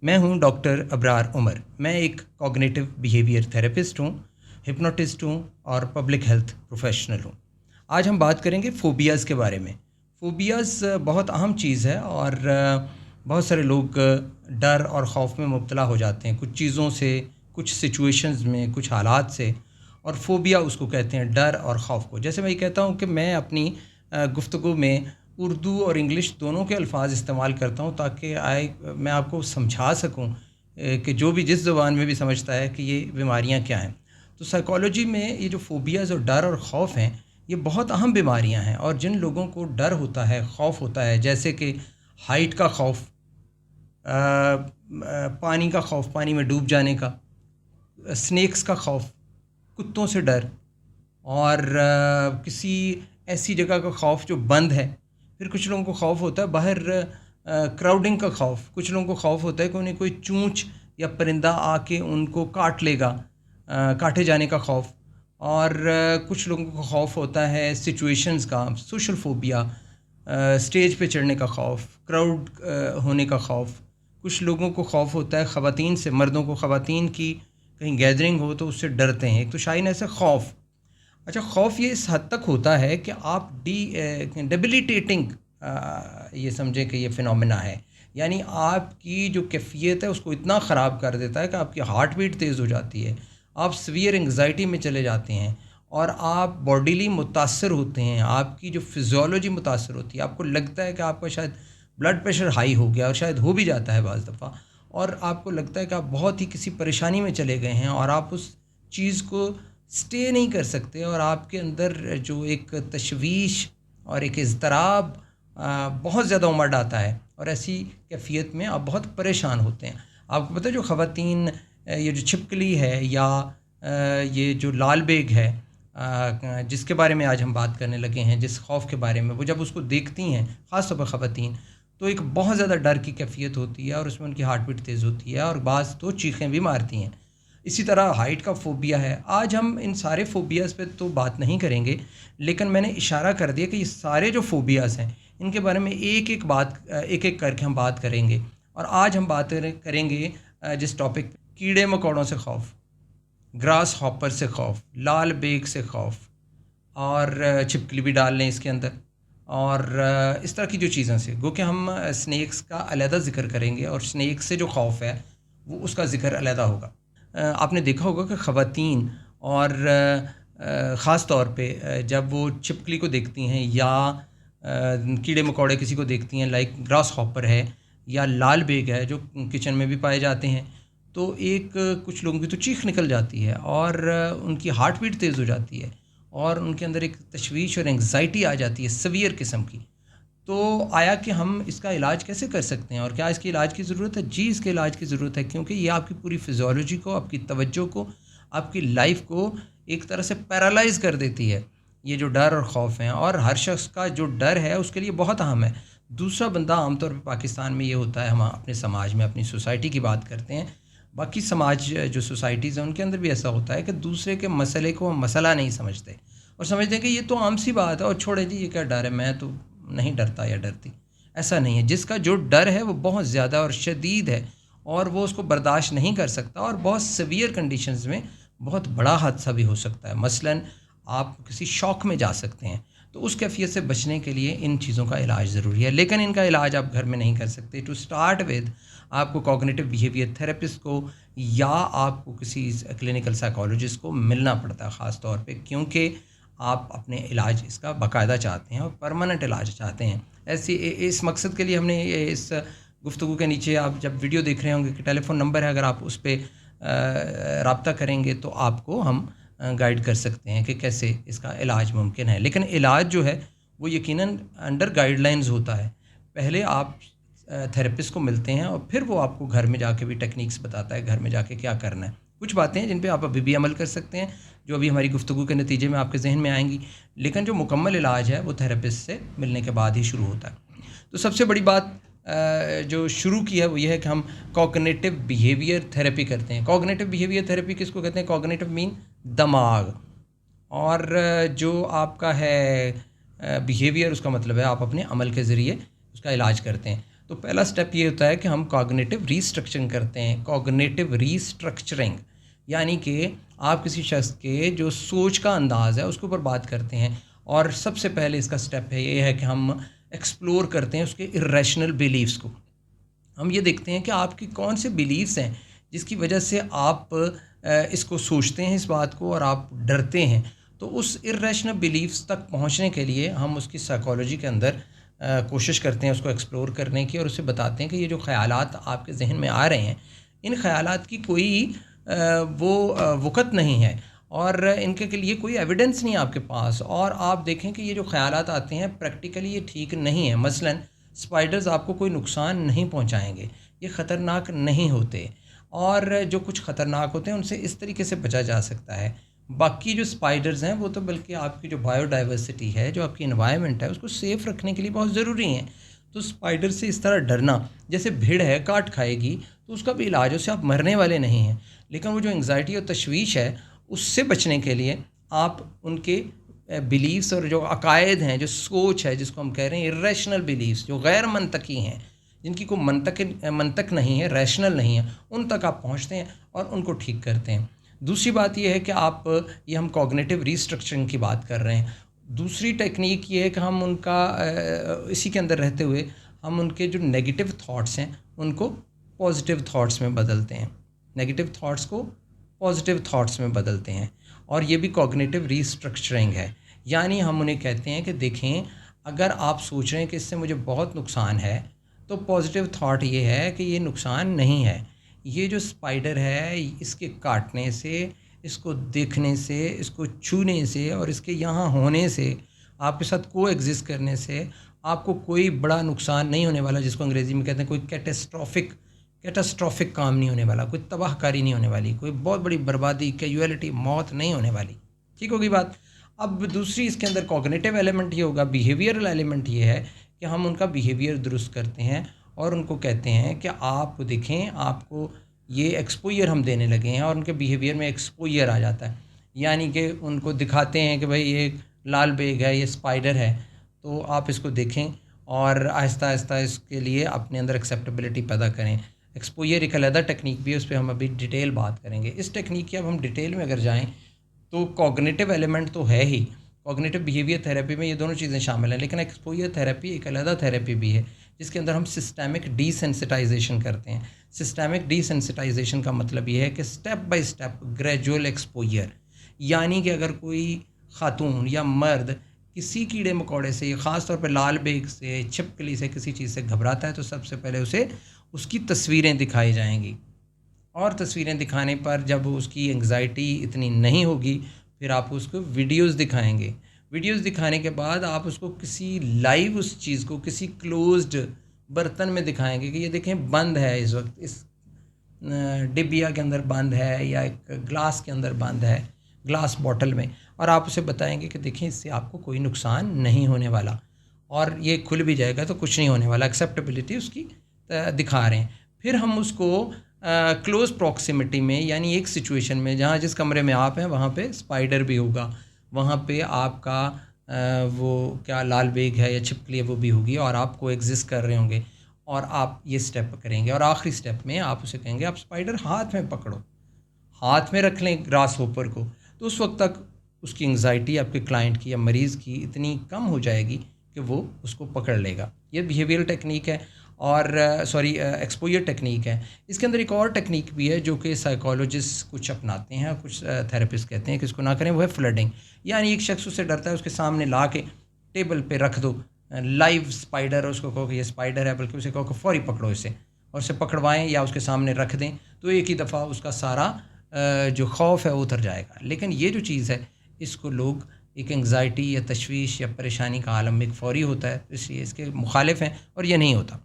میں ہوں ڈاکٹر ابرار عمر. میں ایک کوگنیٹو بیہیویئر تھراپسٹ ہوں، ہپنوٹسٹ ہوں اور پبلک ہیلتھ پروفیشنل ہوں. آج ہم بات کریں گے فوبیاز کے بارے میں. فوبیاز بہت اہم چیز ہے اور بہت سارے لوگ ڈر اور خوف میں مبتلا ہو جاتے ہیں کچھ چیزوں سے، کچھ سچویشنز میں، کچھ حالات سے، اور فوبیا اس کو کہتے ہیں، ڈر اور خوف کو. جیسے میں یہ کہتا ہوں کہ میں اپنی گفتگو میں اردو اور انگلش دونوں کے الفاظ استعمال کرتا ہوں تاکہ میں آپ کو سمجھا سکوں کہ جو بھی جس زبان میں بھی سمجھتا ہے کہ یہ بیماریاں کیا ہیں. تو سائیکالوجی میں یہ جو فوبیاز اور ڈر اور خوف ہیں یہ بہت اہم بیماریاں ہیں، اور جن لوگوں کو ڈر ہوتا ہے، خوف ہوتا ہے، جیسے کہ ہائٹ کا خوف، پانی کا خوف، پانی میں ڈوب جانے کا، سنیکس کا خوف، کتوں سے ڈر، اور کسی ایسی جگہ کا خوف جو بند ہے. پھر کچھ لوگوں کو خوف ہوتا ہے باہر کراؤڈنگ کا خوف. کچھ لوگوں کو خوف ہوتا ہے کہ انہیں کوئی چونچ یا پرندہ آ کے ان کو کاٹ لے گا، کاٹے جانے کا خوف. اور کچھ لوگوں کو خوف ہوتا ہے سچویشنز کا، سوشل فوبیا، اسٹیج پہ چڑھنے کا خوف، کراؤڈ ہونے کا خوف. کچھ لوگوں کو خوف ہوتا ہے خواتین سے، مردوں کو خواتین کی کہیں گیدرنگ ہو تو اس سے ڈرتے ہیں. ایک تو شائن ایسا خوف. اچھا، خوف یہ اس حد تک ہوتا ہے کہ آپ ڈیبلیٹیٹنگ یہ سمجھیں کہ یہ فنومینا ہے، یعنی آپ کی جو کیفیت ہے اس کو اتنا خراب کر دیتا ہے کہ آپ کی ہارٹ بیٹ تیز ہو جاتی ہے، آپ سویئر انگزائٹی میں چلے جاتے ہیں، اور آپ باڈیلی متاثر ہوتے ہیں، آپ کی جو فزیولوجی متاثر ہوتی ہے. آپ کو لگتا ہے کہ آپ کا شاید بلڈ پریشر ہائی ہو گیا، اور شاید ہو بھی جاتا ہے بعض دفعہ، اور آپ کو لگتا ہے کہ آپ بہت ہی کسی پریشانی میں چلے گئے ہیں اور آپ اس چیز کو سٹے نہیں کر سکتے، اور آپ کے اندر جو ایک تشویش اور ایک اضطراب بہت زیادہ امڈ آتا ہے، اور ایسی کیفیت میں آپ بہت پریشان ہوتے ہیں. آپ کو پتہ ہے جو خواتین یہ جو چھپکلی ہے یا یہ جو لال بیگ ہے جس کے بارے میں آج ہم بات کرنے لگے ہیں، جس خوف کے بارے میں، وہ جب اس کو دیکھتی ہیں، خاص طور پر خواتین، تو ایک بہت زیادہ ڈر کی کیفیت ہوتی ہے، اور اس میں ان کی ہارٹ بیٹ تیز ہوتی ہے، اور بعض تو چیخیں بھی مارتی ہیں. اسی طرح ہائٹ کا فوبیا ہے. آج ہم ان سارے فوبیاز پہ تو بات نہیں کریں گے، لیکن میں نے اشارہ کر دیا کہ یہ سارے جو فوبیاز ہیں ان کے بارے میں ایک ایک کر کے ہم بات کریں گے. اور آج ہم بات کریں گے جس ٹاپک پہ، کیڑے مکوڑوں سے خوف، گراس ہاپر سے خوف، لال بیگ سے خوف، اور چھپکلی بھی ڈال لیں اس کے اندر، اور اس طرح کی جو چیزوں سے، گو کہ ہم سنیکس کا علیحدہ ذکر کریں گے، اور سنیکس سے جو خوف ہے وہ اس کا ذکر علیحدہ ہوگا. آپ نے دیکھا ہوگا کہ خواتین اور خاص طور پہ جب وہ چھپکلی کو دیکھتی ہیں یا کیڑے مکوڑے کسی کو دیکھتی ہیں، لائک گراس ہاپر ہے یا لال بیگ ہے جو کچن میں بھی پائے جاتے ہیں، تو کچھ لوگوں کی تو چیخ نکل جاتی ہے، اور ان کی ہارٹ بیٹ تیز ہو جاتی ہے، اور ان کے اندر ایک تشویش اور انگزائٹی آ جاتی ہے سویئر قسم کی. تو آیا کہ ہم اس کا علاج کیسے کر سکتے ہیں، اور کیا اس کے علاج کی ضرورت ہے؟ جی، اس کے علاج کی ضرورت ہے، کیونکہ یہ آپ کی پوری فزیولوجی کو، آپ کی توجہ کو، آپ کی لائف کو ایک طرح سے پیرالائز کر دیتی ہے. یہ جو ڈر اور خوف ہیں، اور ہر شخص کا جو ڈر ہے اس کے لیے بہت اہم ہے. دوسرا بندہ عام طور پہ پاکستان میں یہ ہوتا ہے، ہم اپنے سماج میں اپنی سوسائٹی کی بات کرتے ہیں، باقی سماج جو سوسائٹیز ہیں ان کے اندر بھی ایسا ہوتا ہے کہ دوسرے کے مسئلے کو ہم مسئلہ نہیں سمجھتے، اور سمجھتے ہیں کہ یہ تو عام سی بات ہے، اور چھوڑیں جی یہ کیا ڈر ہے، میں تو نہیں ڈرتا یا ڈرتی. ایسا نہیں ہے. جس کا جو ڈر ہے وہ بہت زیادہ اور شدید ہے، اور وہ اس کو برداشت نہیں کر سکتا، اور بہت سیویئر کنڈیشنز میں بہت بڑا حادثہ بھی ہو سکتا ہے. مثلاً آپ کسی شوق میں جا سکتے ہیں، تو اس کیفیت سے بچنے کے لیے ان چیزوں کا علاج ضروری ہے، لیکن ان کا علاج آپ گھر میں نہیں کر سکتے. ٹو سٹارٹ ود آپ کو کوگنیٹو بیہیویئر تھراپسٹ کو یا آپ کو کسی کلینکل سائیکالوجسٹ کو ملنا پڑتا ہے، خاص طور پہ کیونکہ آپ اپنے علاج اس کا باقاعدہ چاہتے ہیں اور پرماننٹ علاج چاہتے ہیں. اس مقصد کے لیے ہم نے اس گفتگو کے نیچے آپ جب ویڈیو دیکھ رہے ہوں گے کہ ٹیلی فون نمبر ہے، اگر آپ اس پہ رابطہ کریں گے تو آپ کو ہم گائیڈ کر سکتے ہیں کہ کیسے اس کا علاج ممکن ہے. لیکن علاج جو ہے وہ یقیناً انڈر گائیڈ لائنز ہوتا ہے. پہلے آپ تھراپسٹ کو ملتے ہیں، اور پھر وہ آپ کو گھر میں جا کے بھی ٹیکنیکس بتاتا ہے، گھر میں جا کے کیا کرنا ہے. کچھ باتیں ہیں جن پہ آپ ابھی بھی عمل کر سکتے ہیں، جو ابھی ہماری گفتگو کے نتیجے میں آپ کے ذہن میں آئیں گی، لیکن جو مکمل علاج ہے وہ تھراپسٹ سے ملنے کے بعد ہی شروع ہوتا ہے. تو سب سے بڑی بات جو شروع کی ہے وہ یہ ہے کہ ہم کوگنیٹو بیہیویئر تھراپی کرتے ہیں. کوگنیٹو بیہیویئر تھراپی کس کو کہتے ہیں؟ کوگنیٹو مین دماغ، اور جو آپ کا ہے بیہیویئر، اس کا مطلب ہے آپ اپنے عمل کے ذریعے اس کا علاج کرتے ہیں. تو پہلا سٹیپ یہ ہوتا ہے کہ ہم کوگنیٹو ریسٹرکچرنگ کرتے ہیں. کوگنیٹو ریسٹرکچرنگ یعنی کہ آپ کسی شخص کے جو سوچ کا انداز ہے اس کے اوپر بات کرتے ہیں. اور سب سے پہلے اس کا سٹیپ ہے یہ ہے کہ ہم ایکسپلور کرتے ہیں اس کے ارریشنل بیلیفس کو. ہم یہ دیکھتے ہیں کہ آپ کی کون سے بیلیفس ہیں جس کی وجہ سے آپ اس کو سوچتے ہیں اس بات کو اور آپ ڈرتے ہیں. تو اس ارریشنل بیلیفس تک پہنچنے کے لیے ہم اس کی سائیکالوجی کے اندر کوشش کرتے ہیں اس کو ایکسپلور کرنے کی اور اسے بتاتے ہیں کہ یہ جو خیالات آپ کے ذہن میں آ رہے ہیں ان خیالات کی کوئی وقت نہیں ہے اور ان کے لیے کوئی ایویڈنس نہیں ہے آپ کے پاس. اور آپ دیکھیں کہ یہ جو خیالات آتے ہیں پریکٹیکلی یہ ٹھیک نہیں ہے. مثلاً اسپائڈرز آپ کو کوئی نقصان نہیں پہنچائیں گے, یہ خطرناک نہیں ہوتے, اور جو کچھ خطرناک ہوتے ہیں ان سے اس طریقے سے بچا جا سکتا ہے. باقی جو اسپائڈرز ہیں وہ تو بلکہ آپ کی جو بایو ڈائیورسٹی ہے, جو آپ کی انوائرمنٹ ہے, اس کو سیف رکھنے کے لیے بہت ضروری ہیں. تو اسپائڈر سے اس طرح ڈرنا, جیسے بھیڑ ہے کاٹ کھائے گی تو اس کا بھی علاج, اس سے آپ مرنے والے نہیں ہیں. لیکن وہ جو انگزائٹی اور تشویش ہے اس سے بچنے کے لیے آپ ان کے بیلیفس اور جو عقائد ہیں, جو سوچ ہے جس کو ہم کہہ رہے ہیں ارریشنل بیلیفس, جو غیر منطقی ہیں, جن کی کوئی منطق نہیں ہے, ریشنل نہیں ہے, ان تک آپ پہنچتے ہیں اور ان کو ٹھیک کرتے ہیں. دوسری بات یہ ہے کہ یہ ہم کوگنیٹو ریسٹرکچرنگ کی بات کر رہے ہیں. دوسری ٹیکنیک یہ ہے کہ ہم ان کا اسی کے اندر رہتے ہوئے ہم ان کے جو نیگیٹو تھاٹس ہیں ان کو پازیٹیو تھاٹس میں بدلتے ہیں. نیگیٹو تھاٹس کو پازیٹیو تھاٹس میں بدلتے ہیں, اور یہ بھی کوگنیٹو ریسٹرکچرنگ ہے. یعنی ہم انہیں کہتے ہیں کہ دیکھیں اگر آپ سوچ رہے ہیں کہ اس سے مجھے بہت نقصان ہے تو پازیٹیو تھاٹ یہ ہے کہ یہ نقصان نہیں ہے. یہ جو اسپائڈر ہے اس کے کاٹنے سے, اس کو دیکھنے سے, اس کو چھونے سے اور اس کے یہاں ہونے سے, آپ کے ساتھ کو ایگزسٹ کرنے سے آپ کو کوئی بڑا نقصان نہیں ہونے والا, جس کو انگریزی میں کہتے ہیں کوئی کیٹاسٹرافک کام نہیں ہونے والا, کوئی تباہ کاری نہیں ہونے والی, کوئی بہت بڑی بربادی, کیجویلٹی, موت نہیں ہونے والی. ٹھیک ہوگی بات. اب دوسری اس کے اندر کوگنیٹو ایلیمنٹ یہ ہوگا, بیہیویئرل ایلیمنٹ یہ ہے کہ ہم ان کا بیہیویئر درست کرتے ہیں اور ان کو کہتے ہیں کہ آپ دیکھیں آپ کو یہ ایکسپوئر ہم دینے لگے ہیں, اور ان کے بیہیویئر میں ایکسپوئر آ جاتا ہے. یعنی کہ ان کو دکھاتے ہیں کہ بھائی یہ لال بیگ ہے, یہ اسپائڈر ہے, تو آپ اس کو دیکھیں اور آہستہ آہستہ اس کے لیے اپنے اندر ایکسیپٹیبلٹی پیدا کریں. ایکسپوئر ایک علیحدہ ٹیکنیک بھی ہے, اس پہ ہم ابھی ڈیٹیل بات کریں گے. اس ٹیکنیک کی اب ہم ڈیٹیل میں اگر جائیں تو کوگنیٹو ایلیمنٹ تو ہے ہی, کوگنیٹو بیہیویئر تھیراپی میں یہ دونوں چیزیں شامل ہیں, لیکن ایکسپوئر تھیراپی ایک علیحدہ تھیراپی بھی ہے جس کے اندر ہم سسٹمک ڈی سینسٹائزیشن کرتے ہیں. سسٹمک ڈی سینسٹائزیشن کا مطلب یہ ہے کہ step by step gradual exposure, یعنی کہ اگر کوئی خاتون یا مرد کسی کیڑے مکوڑے سے, خاص طور پہ لال بیگ سے, چھپکلی سے, کسی چیز سے گھبراتا ہے تو سب سے پہلے اسے اس کی تصویریں دکھائی جائیں گی, اور تصویریں دکھانے پر جب اس کی انگزائٹی اتنی نہیں ہوگی پھر آپ اس کو ویڈیوز دکھائیں گے. ویڈیوز دکھانے کے بعد آپ اس کو کسی لائیو اس چیز کو کسی کلوزڈ برتن میں دکھائیں گے کہ یہ دیکھیں بند ہے, اس وقت اس ڈبیا کے اندر بند ہے یا ایک گلاس کے اندر بند ہے, گلاس باٹل میں, اور آپ اسے بتائیں گے کہ دیکھیں اس سے آپ کو کوئی نقصان نہیں ہونے والا, اور یہ کھل بھی جائے گا تو کچھ نہیں ہونے والا. ایکسیپٹیبلٹی اس کی دکھا رہے ہیں. پھر ہم اس کو کلوز پراکسیمٹی میں, یعنی ایک سچویشن میں جہاں جس کمرے میں آپ ہیں وہاں پہ اسپائڈر بھی ہوگا, وہاں پہ آپ کا وہ کیا لال بیگ ہے یا چھپکلی ہے وہ بھی ہوگی, اور آپ کو ایگزسٹ کر رہے ہوں گے, اور آپ یہ سٹیپ کریں گے. اور آخری سٹیپ میں آپ اسے کہیں گے آپ اسپائڈر ہاتھ میں پکڑو, ہاتھ میں رکھ لیں گراس ہوپر کو, تو اس وقت تک اس کی انگزائٹی آپ کے کلائنٹ کی یا مریض کی اتنی کم ہو جائے گی کہ وہ اس کو پکڑ لے گا. یہ بیہیویئرل ٹیکنیک ہے, اور ایکسپوئر ٹیکنیک ہے. اس کے اندر ایک اور ٹیکنیک بھی ہے جو کہ سائیکالوجسٹ کچھ اپناتے ہیں, کچھ تھراپسٹ کہتے ہیں کہ اس کو نہ کریں, وہ ہے فلڈنگ. یعنی ایک شخص اس سے ڈرتا ہے, اس کے سامنے لا کے ٹیبل پہ رکھ دو لائیو اسپائڈر, اس کو کہو کہ یہ اسپائڈر ہے, بلکہ اسے کہو کہ فوری پکڑو اسے, اور اسے پکڑوائیں یا اس کے سامنے رکھ دیں, تو ایک ہی دفعہ اس کا سارا جو خوف ہے وہ اتر جائے گا. لیکن یہ جو چیز ہے اس کو لوگ ایک انگزائٹی یا تشویش یا پریشانی کا عالم ایک فوری ہوتا ہے, اس لیے اس کے مخالف ہیں اور یہ نہیں ہوتا.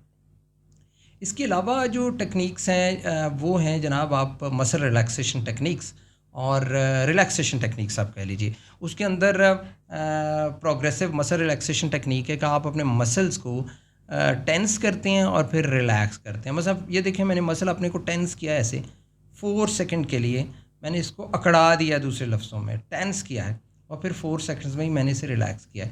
اس کے علاوہ جو ٹیکنیکس ہیں وہ ہیں جناب آپ مسل ریلیکسیشن ٹیکنیکس اور ریلیکسیشن ٹیکنیکس آپ کہہ لیجیے. اس کے اندر پروگریسو مسل ریلیکسیشن ٹیکنیک ہے کہ آپ اپنے مسلس کو ٹینس کرتے ہیں اور پھر ریلیکس کرتے ہیں. مثلا یہ دیکھیں میں نے مسل اپنے کو ٹینس کیا ہے, ایسے 4 سیکنڈ کے لیے میں نے اس کو اکڑا دیا, دوسرے لفظوں میں ٹینس کیا ہے, اور پھر 4 سیکنڈز میں ہی میں نے اسے ریلیکس کیا ہے.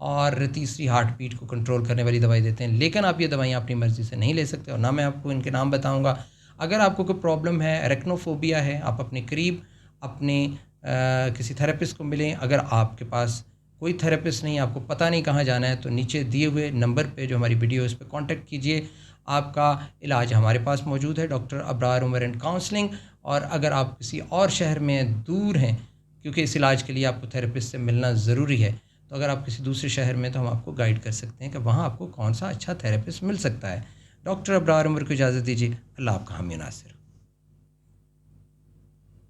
اور تیسری ہارٹ بیٹ کو کنٹرول کرنے والی دوائی دیتے ہیں. لیکن آپ یہ دوائیاں اپنی مرضی سے نہیں لے سکتے اور نہ میں آپ کو ان کے نام بتاؤں گا. اگر آپ کو کوئی پرابلم ہے، اریکنوفوبیا ہے، آپ اپنے قریب اپنے کسی تھراپسٹ کو ملیں. اگر آپ کے پاس کوئی تھراپسٹ نہیں، آپ کو پتہ نہیں کہاں جانا ہے، تو نیچے دیے ہوئے نمبر پہ جو ہماری ویڈیو ہے اس پہ کانٹیکٹ کیجئے. آپ کا علاج ہمارے پاس موجود ہے، doctor Abrar Umar and counselling. اور اگر آپ کسی اور شہر میں دور ہیں، کیونکہ اس علاج کے لیے آپ کو تھراپسٹ سے ملنا ضروری ہے، تو اگر آپ کسی دوسرے شہر میں تو ہم آپ کو گائیڈ کر سکتے ہیں کہ وہاں آپ کو کون سا اچھا تھراپسٹ مل سکتا ہے. ڈاکٹر ابرار عمر کو اجازت دیجیے. اللہ آپ کا حامی و ناصر.